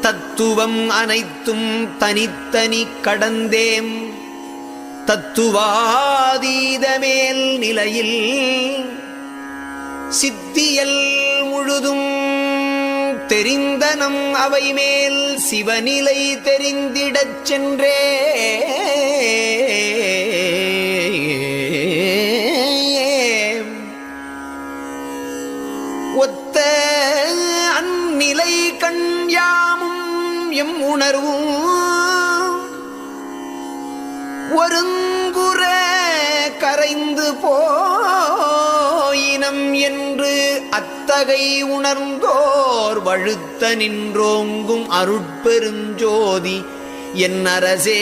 தத்துவம் அனைத்தும் தனித்தனி கடந்தேம் தத்துவாதீதமேல் நிலையில் சித்தியல் முழுதும் தெரிந்தனம் அவை மேல் சிவநிலை தெரிந்திடச் சென்றே ஒத்த அந்நிலை கண் யாமும் எம் உணர்வும் ஒருங்குற கரைந்து போயினம் என்று அத்தகை உணர்ந்தோர் வழுத்த நின்றோங்கும் அருட்பெருஞ்சோதி என் அரசே